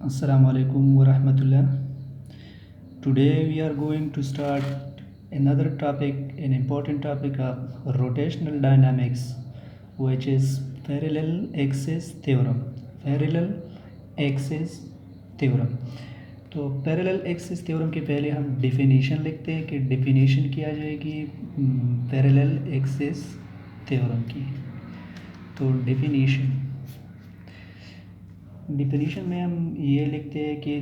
Assalamu alaikum wa rahmatullah. Today we are going to start another topic, an important topic of rotational dynamics, which is parallel axis theorem. Parallel axis theorem. तो parallel axis theorem के पहले हम definition लिखते हैं कि definition क्या जाएगी parallel axis theorem की। तो डेफिनेशन में हम ये लिखते हैं कि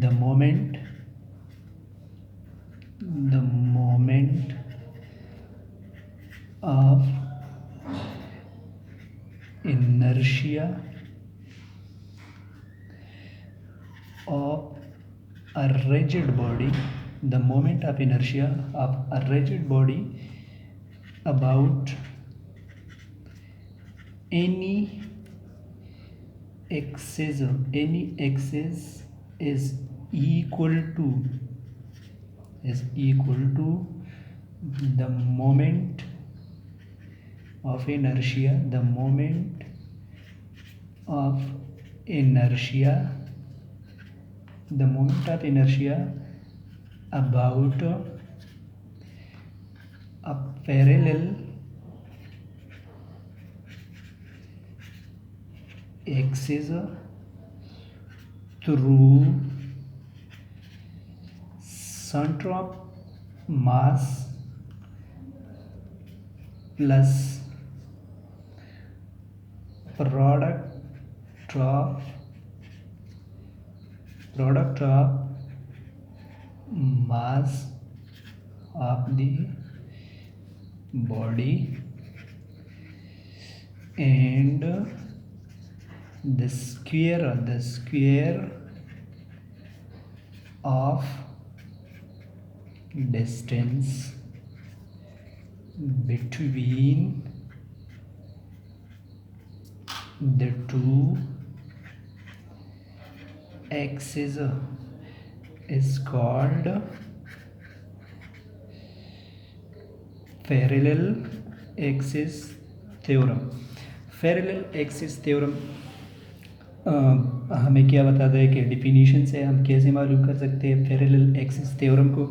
the moment of inertia of a rigid body, the moment of inertia of a rigid body about any axis is equal to the moment of inertia, about a parallel axis through center of mass plus product of mass of the body and the square of distance between the two axes is called parallel axis theorem. Parallel axis theorem हमें क्या बताता है कि definition से हम कैसे मालूम कर सकते हैं पैरेलल एक्सिस थ्योरम को।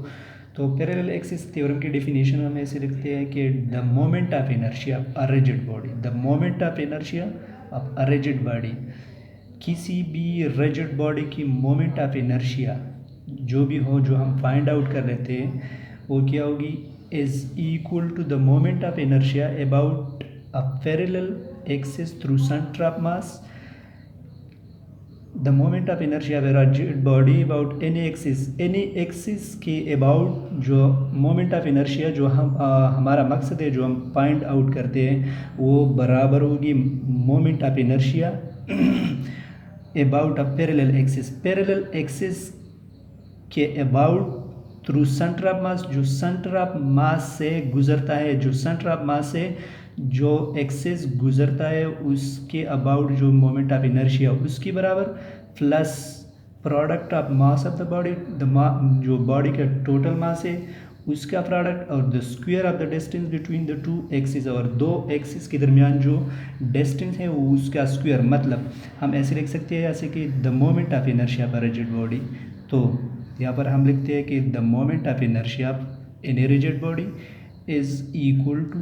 तो पैरेलल एक्सिस थ्योरम की डिफिनीशन हम ऐसे लिखते हैं कि the moment of inertia of a rigid body, the moment of inertia of a rigid body, किसी भी रिजिड बॉडी की मोमेंट ऑफ इनर्शिया जो भी हो, जो हम फाइंड आउट कर लेते हैं, वो क्या होगी, is equal to the moment of inertia about a parallel axis through centre of mass, the moment of inertia of a rigid body about any axis के अबाउट जो मोमेंट ऑफ इनर्शिया जो हमारा मकसद है, जो हम फाइंड आउट करते हैं, वो बराबर होगी moment of inertia about a parallel axis के about through centre of mass, जो सेंटर ऑफ मास से गुजरता है, जो सेंटर ऑफ मास से जो एक्सिस गुजरता है उसके अबाउट जो मोमेंट ऑफ इनर्शिया उसकी बराबर, plus product of mass of the body, जो बॉडी का टोटल मास है उसका प्रोडक्ट, और the square of the distance between the to axis, और दो एक्सिस के दरमियान जो डिस्टेंस है वो उसका स्क्वायर। मतलब हम ऐसे लिख सकते हैं जैसे कि the moment of inertia for rigid body. तो यहाँ पर हम लिखते हैं कि the moment of inertia in a rigid body is equal to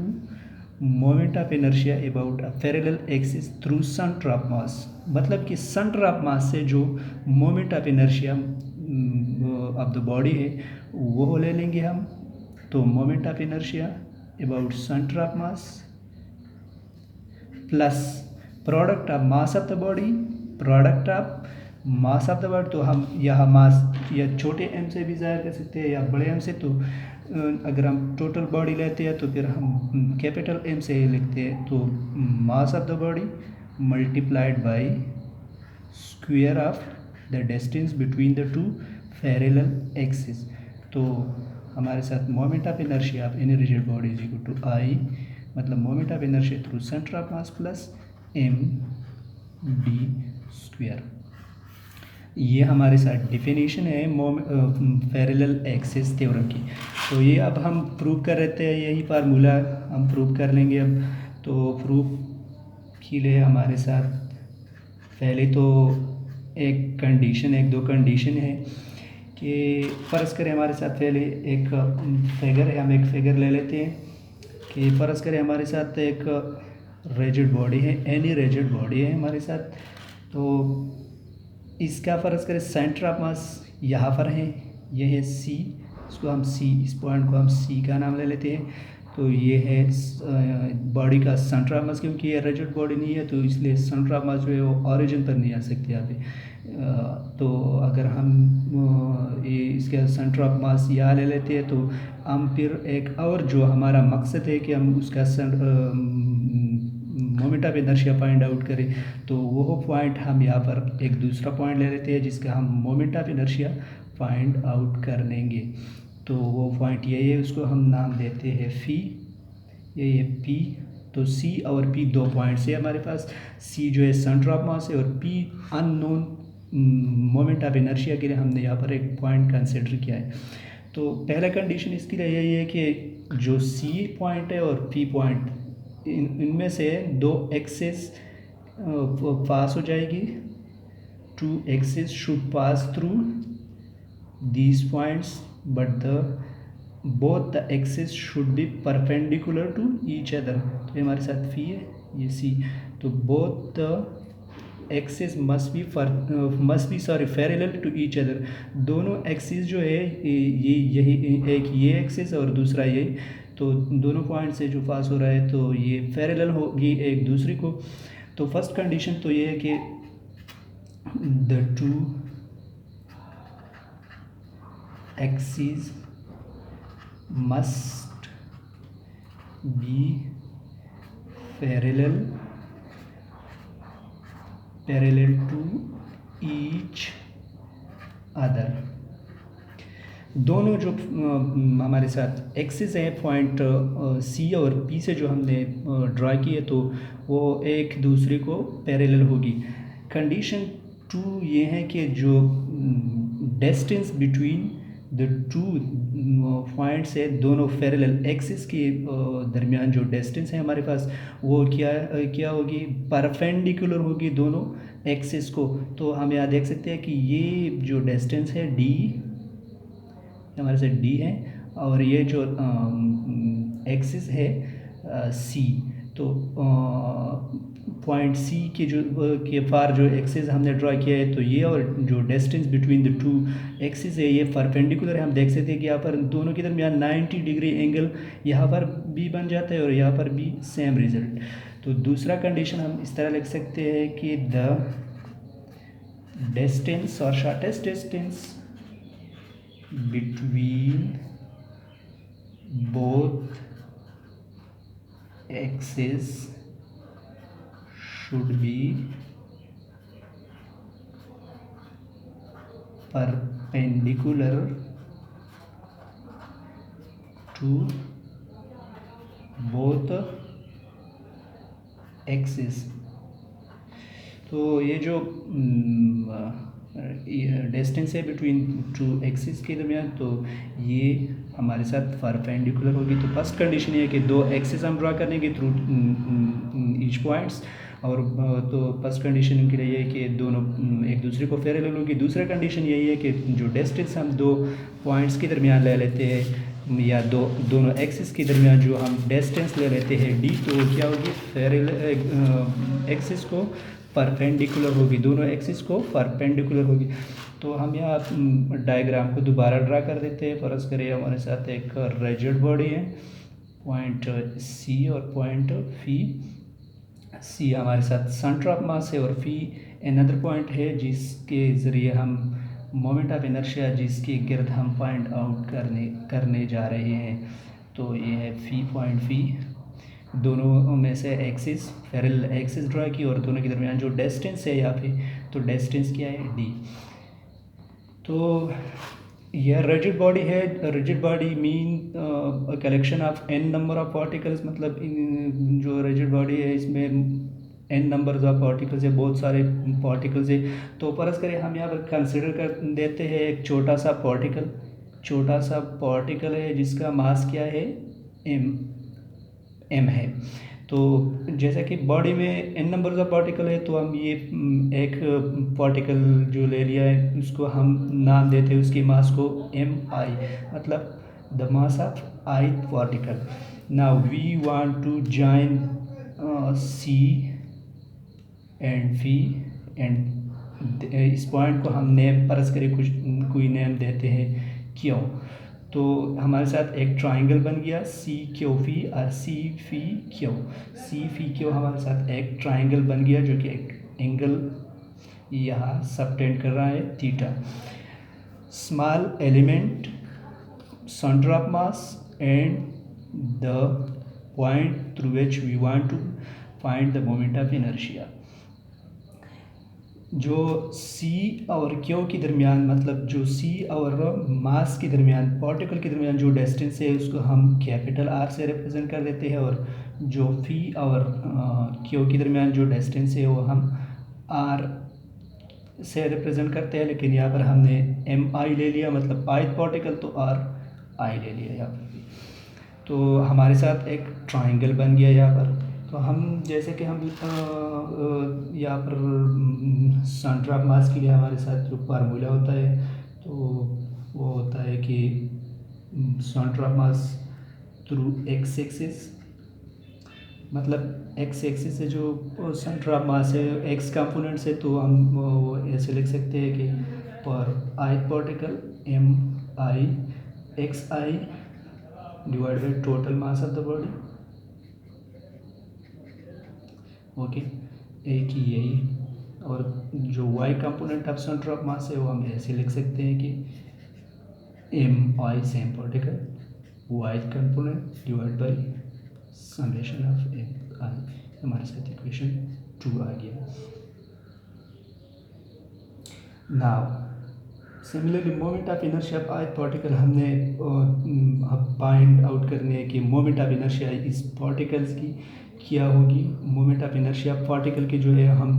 moment of inertia about a parallel axis through centre of mass. मतलब कि सेंटर ऑफ मास से जो moment of inertia of the body है वो ले लेंगे हम। तो moment of inertia about centre of mass plus product of mass of the body, तो हम यहाँ मास या छोटे एम से भी ज़ाहिर कर सकते हैं या बड़े एम से। तो अगर हम टोटल बॉडी लेते हैं तो फिर हम कैपिटल एम से ही लिखते हैं। तो mass of the body multiplied by square of the distance between the two parallel axis. तो हमारे साथ moment of inertia of any rigid body is equal to I, मतलब moment of inertia through centre of mass plus M D square. ये हमारे साथ definition है parallel axis theorem की। तो ये अब हम प्रूव कर रहे थे, यही फार्मूला हम प्रूव कर लेंगे अब। तो प्रूफ के लिए हमारे साथ पहले तो एक दो कंडीशन है कि फ़र्ज़ करें हमारे साथ पहले एक फिगर है, हम एक फिगर ले लेते हैं कि फ़र्ज़ करें हमारे साथ एक रिजिड बॉडी है, एनी रिजिड बॉडी है हमारे साथ। तो इसका फ़र्ज़ करें सेंटर ऑफ मास यहाँ पर है, ये है सी, इसको हम सी, इस पॉइंट को हम सी का नाम ले लेते हैं। तो ये है बॉडी का सेंटर ऑफ मास, क्योंकि ये रिजिड बॉडी नहीं है तो इसलिए सेंटर ऑफ मास जो है वो ऑरिजिन पर नहीं आ सकती यहाँ पे। तो अगर हम ये इसका सेंटर ऑफ मास यहाँ ले लेते हैं तो हम फिर एक और जो हमारा मकसद है कि हम उसका moment of inertia find out करें, तो वो पॉइंट हम यहाँ पर एक दूसरा पॉइंट ले लेते हैं जिसका हम moment of inertia find out कर लेंगे। तो वो पॉइंट यही है, उसको हम नाम देते हैं फी, ये है पी। तो सी और पी दो पॉइंट्स है हमारे पास, सी जो है सेंटर ऑफ मास है और P unknown moment of inertia के लिए हमने यहाँ पर एक पॉइंट कंसिडर किया है। तो पहला कंडीशन इसके लिए यही है कि जो सी पॉइंट है और पी पॉइंट, इनमें से दो एक्सिस पास हो जाएगी, two axis should pass through these points but both the axis should be perpendicular to each other. तो ये हमारे साथ फी है, ये सी। तो both the axis must be parallel to each other. दोनों एक्सिस जो है ये यही, एक ये एक्सिस और दूसरा ये, तो दोनों पॉइंट से जो पास हो रहा है तो ये पैरेलल होगी एक दूसरे को। तो फर्स्ट कंडीशन तो ये है कि the two axis must be parallel to each other। दोनों जो हमारे साथ एक्सिस हैं पॉइंट सी और पी से जो हमने ड्रा किए तो वो एक दूसरे को पैरेलल होगी। कंडीशन टू ये है कि जो distance between the two points है, दोनों पैरेलल एक्सिस के दरमियान जो डिस्टेंस है हमारे पास वो क्या होगी, परपेंडिकुलर होगी दोनों एक्सिस को। तो हम यहाँ देख सकते हैं कि ये जो डिस्टेंस है डी, हमारे से डी है, और ये जो एक्सिस है सी। तो पॉइंट सी के जो के पार जो एक्सिस हमने ड्रा किया है तो ये, और जो distance between the to axis है ये परपेंडिकुलर है। हम देख सकते हैं कि यहाँ पर दोनों के दरमियान 90 डिग्री एंगल यहाँ पर भी बन जाता है और यहाँ पर भी सेम रिजल्ट। तो दूसरा कंडीशन हम इस तरह लिख सकते हैं कि द डिस्टेंस और shortest distance between both axes should be perpendicular to both axes। तो ये जो डिस्टेंस है बिटवीन टू एक्सिस के दरमियान तो ये हमारे साथ परपेंडिकुलर होगी। तो फर्स्ट कंडीशन ये है कि दो एक्सिस हम ड्रा करने के थ्रू ईच पॉइंट्स, और तो फर्स्ट कंडीशन के लिए ये है कि दोनों एक दूसरे को पैरेलल होगी। दूसरा कंडीशन यही है कि जो डिस्टेंस हम दो पॉइंट्स के दरमियान ले लेते हैं या दोनों एक्सिस के दरमियान जो हम डिस्टेंस ले लेते हैं डी, तो क्या होगी, पैरेलल एक्सिस को परपेंडिकुलर होगी, दोनों एक्सिस को परपेंडिकुलर होगी। तो हम यहाँ डायग्राम को दोबारा ड्रा कर देते हैं। फर्ज करिए हमारे साथ एक रिजिड बॉडी है, पॉइंट सी और पॉइंट फी। सी हमारे साथ सेंटर ऑफ मास है और फी अनदर पॉइंट है जिसके ज़रिए हम मोमेंट ऑफ इनर्शिया जिसके गिर्द हम फाइंड आउट करने जा रहे हैं। तो ये है फी, पॉइंट फी। दोनों में से एक्सिस पैरेलल एक्सिस ड्रा की और दोनों के दरमियान जो डिस्टेंस है यहाँ पे, तो डिस्टेंस क्या है, डी। तो यह रिजिड बॉडी है। Rigid body mean collection of n number of particles, मतलब जो रिजिड बॉडी है इसमें एन नंबर ऑफ पार्टिकल्स है, बहुत सारे पार्टिकल्स है। तो फर्ज करें हम यहाँ पर कंसिडर कर देते हैं एक छोटा सा पार्टिकल है जिसका मास क्या है, एम है। तो जैसा कि बॉडी में n नंबर ऑफ पार्टिकल है, तो हम ये एक पार्टिकल जो ले लिया है उसको हम नाम देते हैं उसकी मास को mi, मतलब the mass of ith particle. Now we want to join c and v and इस पॉइंट को हम नेम परस्पर कोई नेम देते हैं क्यों. तो हमारे साथ एक ट्राइंगल बन गया सी क्यू फी और सी फी क्यू. सी फी क्यू हमारे साथ एक ट्राइंगल बन गया जो कि एक एंगल यहाँ सबटेंड कर रहा है theta. Small element, centre of mass and the point through which we want to find the moment of inertia. जो C और Q के दरमियान, मतलब जो C और मास के दरमियान, पार्टिकल के दरमियान जो डिस्टेंस है उसको हम कैपिटल R से रिप्रेजेंट कर देते हैं, और जो फी और Q के दरमियान जो डिस्टेंस है वो हम R से रिप्रेजेंट करते हैं. लेकिन यहाँ पर हमने MI ले लिया, मतलब ith पार्टिकल, तो RI ले लिया यहाँ पर. तो हमारे साथ एक ट्राइंगल बन गया यहाँ पर. तो हम जैसे कि हम यहाँ पर सेंटर ऑफ मास के लिए हमारे साथ जो फार्मूला होता है तो वो होता है कि centre of mass through X axis, मतलब एक्स एक्सिस से जो सेंटर ऑफ मास है एक्स कंपोनेंट से, तो हम वो ऐसे लिख सकते हैं कि पर ith particle MI XI divide by total mass of the body. Okay, एक ही यही. और जो Y component of centre of mass है वो हम ऐसे लिख सकते हैं कि MI same particle Y component divide by summation of MI. हमारे साथ इक्वेशन 2 आ गया. Now similarly moment of inertia of ith particle हमने फाइंड आउट करने है कि मोमेंट ऑफ इनर्शिया इस पार्टिकल्स की क्या होगी. मोमेंट ऑफ इनर्शिया पार्टिकल की जो है हम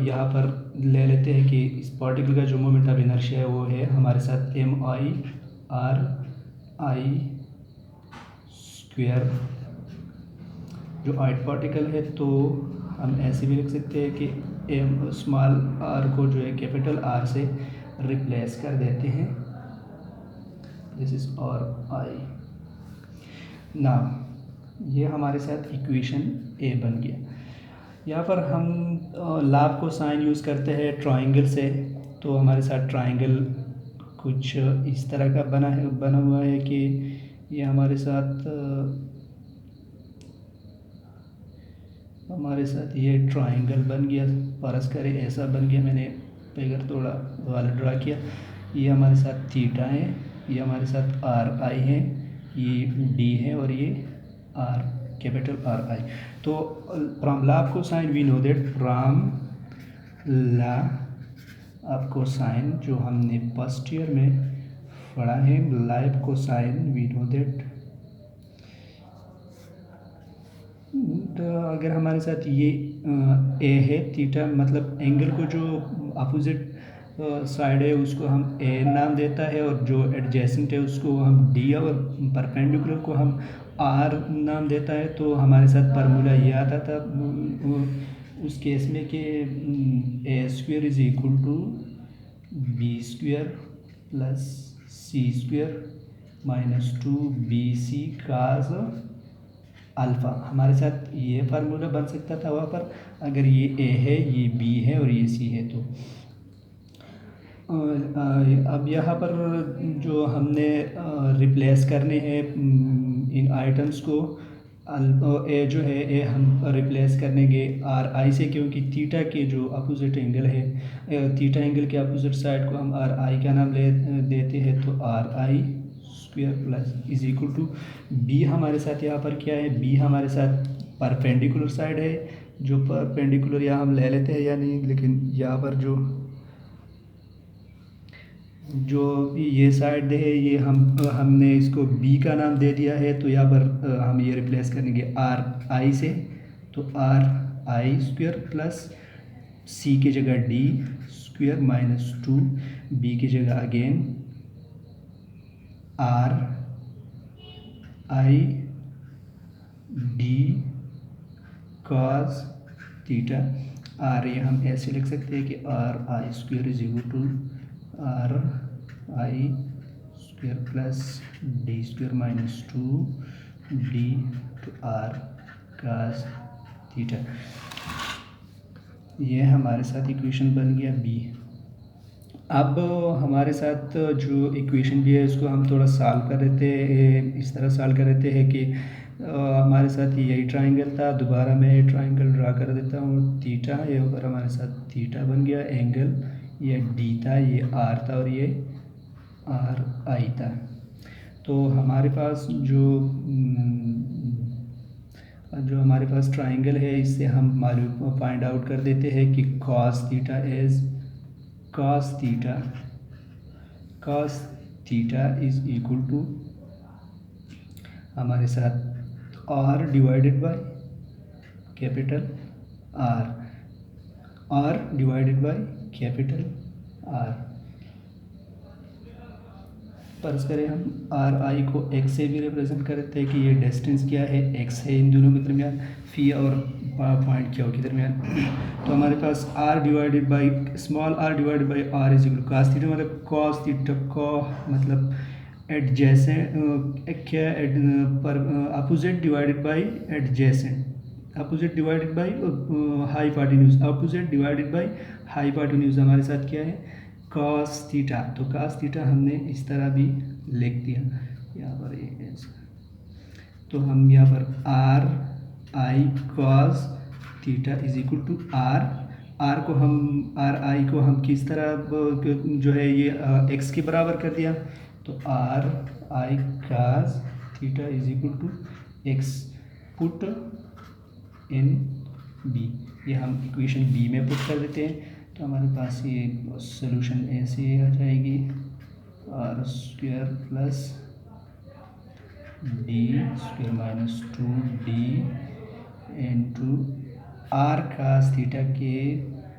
यहाँ पर ले लेते हैं कि इस पार्टिकल का जो मोमेंट ऑफ इनर्शिया है वो है हमारे साथ MI RI स्क्वायर. जो ith पार्टिकल है तो हम ऐसे भी लिख सकते हैं कि m स्मॉल r को जो है कैपिटल R से रिप्लेस कर देते हैं. This is RI. नाउ ये हमारे साथ इक्वेशन A बन गया. यहाँ पर हम लाभ को साइन यूज़ करते हैं ट्राइंगल से. तो हमारे साथ ट्राइंगल कुछ इस तरह का बना हुआ है कि ये हमारे साथ ये ट्राइंगल बन गया. फर्ज करें ऐसा बन गया, मैंने फिगर थोड़ा वाला ड्रा किया. ये हमारे साथ थीटा है, ये हमारे साथ RI है, ये D है और ये R कैपिटल RI. तो from law of cosine we know that, from law of cosine जो हमने फर्स्ट ईयर में पढ़ा है, law of cosine we know that. तो अगर हमारे साथ ये A है थीटा, मतलब एंगल को जो अपोजिट साइड है उसको हम A नाम देता है, और जो एडजेसेंट है उसको हम D, और परपेंडिकुलर को हम R नाम देता है. तो हमारे साथ फार्मूला ये आता था उस केस में कि A square is equal to B square plus C square minus 2BC cos alpha. हमारे साथ ये फार्मूला बन सकता था वहाँ पर, अगर ये A है, ये B है और ये C है. तो अब यहाँ पर जो हमने रिप्लेस करने हैं इन आइटम्स को, ए जो है ए हम रिप्लेस करेंगे RI से, क्योंकि थीटा के जो अपोजिट एंगल है, थीटा एंगल के अपोजिट साइड को हम RI का नाम देते हैं. तो RI square plus is equal to B. हमारे साथ यहाँ पर क्या है, B हमारे साथ परपेंडिकुलर साइड है. जो परपेंडिकुलर यहाँ हम ले लेते हैं या नहीं, लेकिन यहाँ पर जो ये साइड है ये हमने इसको B का नाम दे दिया है. तो यहाँ पर हम ये रिप्लेस करेंगे RI से. तो RI स्क्वायर प्लस C की जगह D स्क्वायर माइनस 2B की जगह again RI D cos theta. आर ये हम ऐसे लिख सकते हैं कि R I square is equal to R I square plus D square minus 2d two R cos theta. ये हमारे साथ इक्वेशन बन गया बी। अब हमारे साथ जो इक्वेशन भी है उसको हम थोड़ा सॉल्व कर लेते हैं। इस तरह सॉल्व कर लेते हैं कि हमारे साथ यही ट्राइंगल था, दोबारा मैं ये ट्राइंगल ड्रा कर देता हूँ। थीटा ये ऊपर हमारे साथ थीटा बन गया, एंगल ये डी था, ये आर था और ये आर आई था। तो हमारे पास जो हमारे पास ट्राइंगल है इससे हम मालूम फाइंड आउट कर देते हैं कि cos theta is equal to हमारे साथ R divided by capital R divided by capital R. फर्ज करें हम आर आई को एक्स से भी रिप्रेजेंट करते हैं कि ये डिस्टेंस क्या है, एक्स है इन दोनों के दरमियान, फी और पॉइंट क्या हो के दरमियान। तो हमारे पास R divided by small R divided by R is equal to cos theta, मतलब cos थीटा को मतलब एडजेसेंट क्या पर opposite divided by adjacent, opposite divided by hypotenuse, opposite divided by hypotenuse हमारे साथ क्या है cos थीटा। तो cos थीटा हमने इस तरह भी लिख दिया यहाँ पर ऐसा। तो हम यहाँ पर R I cos theta is equal to R को हम आर आई को हम किस तरह जो है ये एक्स के बराबर कर दिया। तो R I cos theta is equal to X, put in B, ये हम इक्वेशन बी में पुट कर देते हैं। तो हमारे पास ये सोल्यूशन ऐसे आ जाएगी, R square plus D square minus 2d into R cos theta के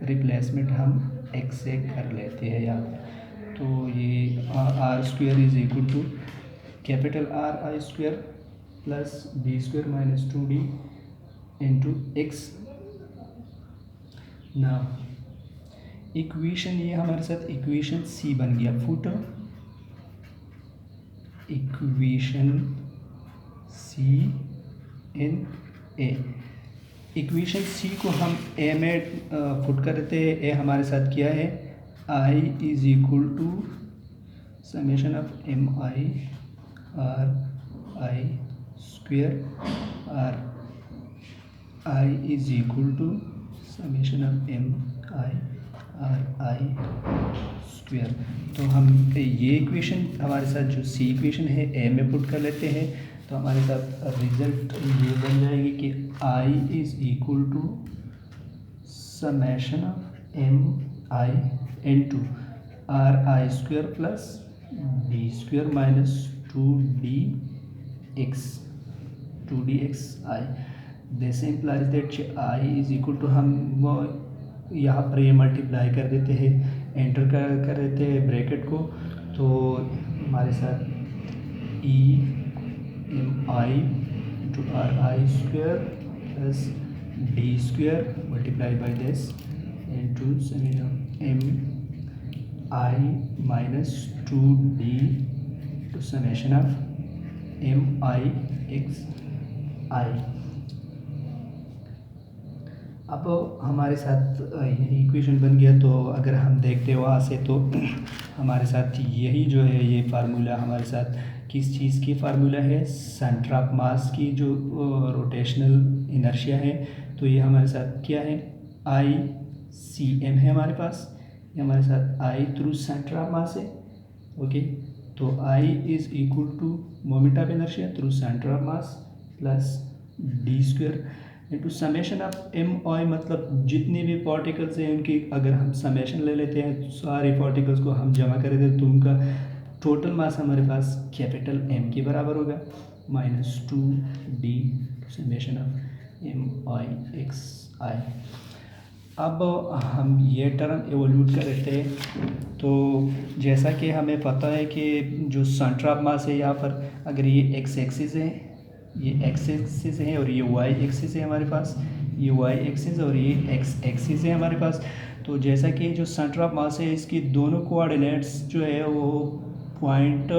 रिप्लेसमेंट हम एक्स से कर लेते हैं यहाँ पर। तो ये R square is equal to capital R I square plus D square minus 2d into X. ना इक्वेशन ये हमारे साथ इक्वेशन सी बन गया, put equation C in A. Equation C को हम ए में पुट करते हैं। ए हमारे साथ क्या है, I is equal to summation of M I R I square, R I is equal to summation of M I R I square. तो हम ये इक्वेशन हमारे साथ जो सी इक्वेशन है ए में पुट कर लेते हैं। तो हमारे साथ रिजल्ट ये बन जाएगी कि I is equal to summation of M I into R I square plus D square minus 2d X I. This implies that I is equal to, हम वो यहाँ पर ये मल्टीप्लाई कर देते हैं, एंटर कर देते हैं ब्रैकेट को। तो हमारे साथ E M I into R I square plus D square multiply by this into M I minus 2d to summation of M I X I. अब हमारे साथ यही इक्वेशन बन गया। तो अगर हम देखते हैं वहाँ से तो हमारे साथ यही जो है ये फार्मूला हमारे साथ किस चीज़ की फार्मूला है, सेंटर ऑफ मास की जो रोटेशनल इनर्शिया है। तो ये हमारे साथ क्या है, आई सी एम है हमारे पास, ये हमारे साथ I through centre of mass है। ओके, तो I is equal to moment of inertia through centre of mass plus D square into summation of M I, मतलब जितने भी पार्टिकल्स हैं उनकी अगर हम समेशन ले लेते हैं, सारे पार्टिकल्स को हम जमा कर देते हैं तो उनका टोटल मास हमारे पास कैपिटल एम के बराबर होगा minus 2d summation of M I X I. अब हम ये टर्म एवोल्यूट कर लेते हैं। तो जैसा कि हमें पता है कि जो सेंटर ऑफ मास है यहाँ पर, अगर ये एक्स एक्सिस है, ये एक्स एक्सिस है और ये वाई एक्सिस है हमारे पास, ये वाई एक्सिस और ये एक्स एक्सिस है हमारे पास। तो जैसा कि जो सेंटर ऑफ मास है इसकी दोनों कोऑर्डिनेट्स जो है वो पॉइंट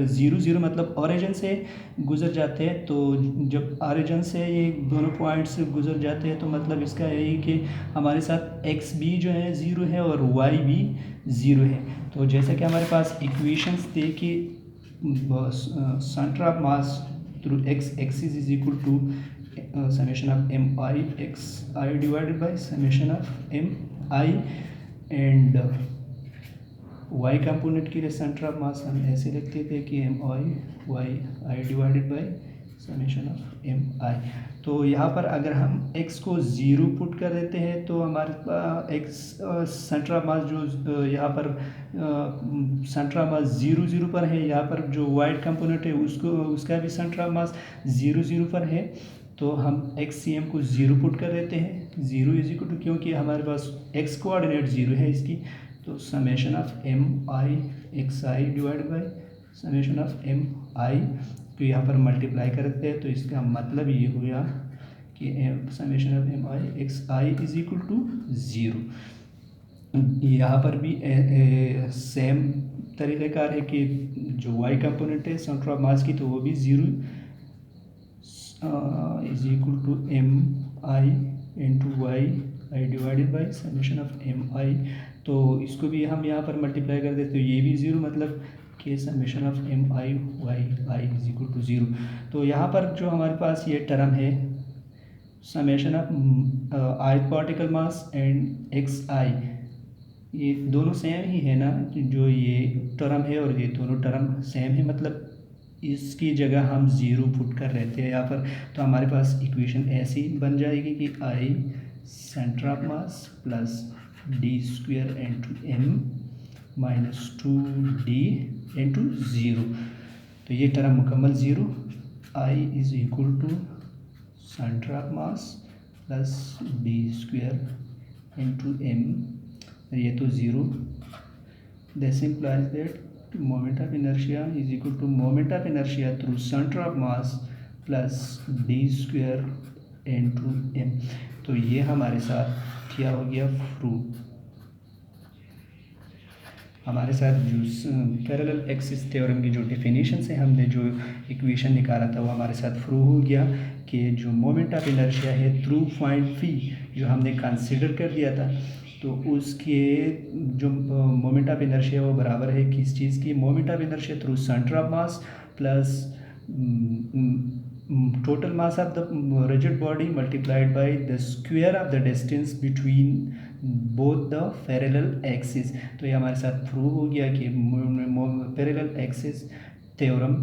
0 0 मतलब ओरिजिन से गुजर जाते हैं। तो जब ओरिजिन से ये दोनों पॉइंट से गुजर जाते हैं तो मतलब इसका यही कि हमारे साथ एक्स भी जो है 0 है और वाई भी 0 है। तो जैसा कि हमारे पास इक्वेशंस थे कि centre of mass through X axis is equal to summation of mi xi divided by summation of mi and y component के लिए सेंटर ऑफ मास हम ऐसे लिखते थे कि M I divided by summation of M I. तो यहाँ पर अगर हम x को 0 पुट कर देते हैं तो हमारे पास x सेंटर ऑफ मास जो यहाँ पर सेंटर ऑफ मास 0 0 पर है, यहाँ पर जो y कंपोनेंट है उसका भी सेंटर ऑफ मास 0 0 पर है। तो हम एक्स सी एम को 0 पुट कर देते हैं, 0 इज इक्वल टू, क्योंकि हमारे पास x कोऑर्डिनेट 0 है इसकी, तो summation of M I X I divide by summation of M I तो यहाँ पर मल्टीप्लाई करते हैं। तो इसका मतलब ये हुआ कि summation of M I X I is equal to 0। यहाँ पर भी सेम तरीक़ाकार है कि जो y कंपोनेंट है सेंटर ऑफ मास की तो वो भी 0 is equal to M I into Y I divided by summation of M I. तो इसको भी हम यहाँ पर मल्टीप्लाई कर देते तो ये भी 0 मतलब कि summation of M I Y I is equal to 0। तो यहाँ पर जो हमारे पास ये टर्म है summation of ith particle mass and X I, ये दोनों सेम ही है ना, जो ये टर्म है और ये दोनों टर्म सेम है, मतलब इसकी जगह हम 0 पुट कर रहते हैं यहाँ पर। तो हमारे पास इक्वेशन ऐसी बन जाएगी कि I centre of mass plus D square into M minus 2d into 0। तो ये टर्म मुकम्मल 0, I is equal to centre of mass plus D square into M, ये तो 0। This implies that moment of inertia is equal to moment of inertia through center of mass plus d square into m। तो ये हमारे साथ क्या हो गया, prove. हमारे साथ जो पैरेलल एक्सिस थ्योरम की जो डेफिनेशन से हमने जो इक्वेशन निकाला था वो हमारे साथ प्रूव हो गया कि जो मोमेंट ऑफ इनर्शिया है थ्रू पॉइंट पी जो हमने कंसीडर कर दिया था, तो उसके जो मोमेंट ऑफ इनर्शिया वो बराबर है किस चीज़ की, moment of inertia through centre of mass plus total mass of the rigid body multiplied by the square of the distance between both the parallel axis. तो ये हमारे साथ प्रूव हो गया कि पैरेलल एक्सिस थ्योरम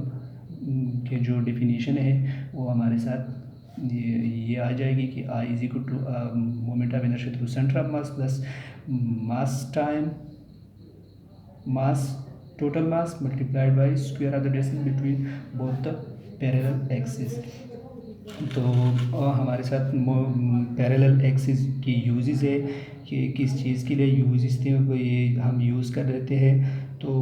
के जो डेफिनेशन है वो हमारे साथ ये आ जाएगी कि I is equal to moment of inertia through centre of mass plus mass time mass total mass multiplied by square of the distance between both the parallel axis. तो हमारे साथ पैरेलल एक्सिस की यूजेस है कि किस चीज़ के लिए uses थे वो ये हम यूज़ कर देते हैं। तो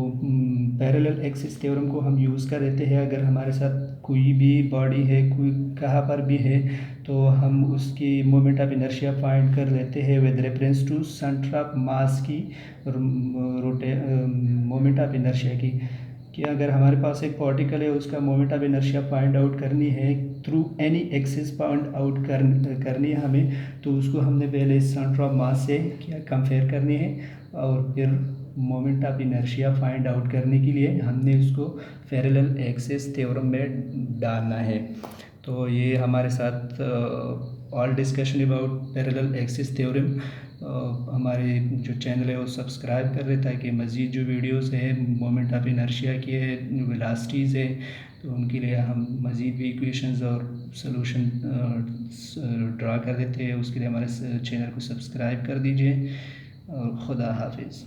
पैरेलल एक्सिस थ्योरम को हम यूज़ कर देते हैं अगर हमारे साथ कोई भी बॉडी है, कोई कहाँ पर भी है, तो हम उसकी मोमेंट ऑफ इनर्शिया फाइंड कर लेते हैं with reference to centre of mass की मोमेंट ऑफ इनर्शिया की, कि अगर हमारे पास एक पार्टिकल है उसका moment of inertia find out करनी है through any axis find out करनी है हमें, तो उसको हमने पहले सेंटर ऑफ मास से क्या कंपेयर करनी है और फिर moment of inertia find out करने के लिए हमने उसको पैरेलल एक्सिस थ्योरम में डालना है। तो ये हमारे साथ all discussion about parallel axis theorem. हमारे जो चैनल है वो सब्सक्राइब कर रहे ताकि मज़ीद जो वीडियोस है मोमेंट ऑफ इनर्शिया की है, वेलोसिटीज़ है, तो उनके लिए हम मज़ीद भी इक्वेशंस और सॉल्यूशन ड्रा कर देते हैं। उसके लिए हमारे चैनल को सब्सक्राइब कर दीजिए और खुदा हाफिज़।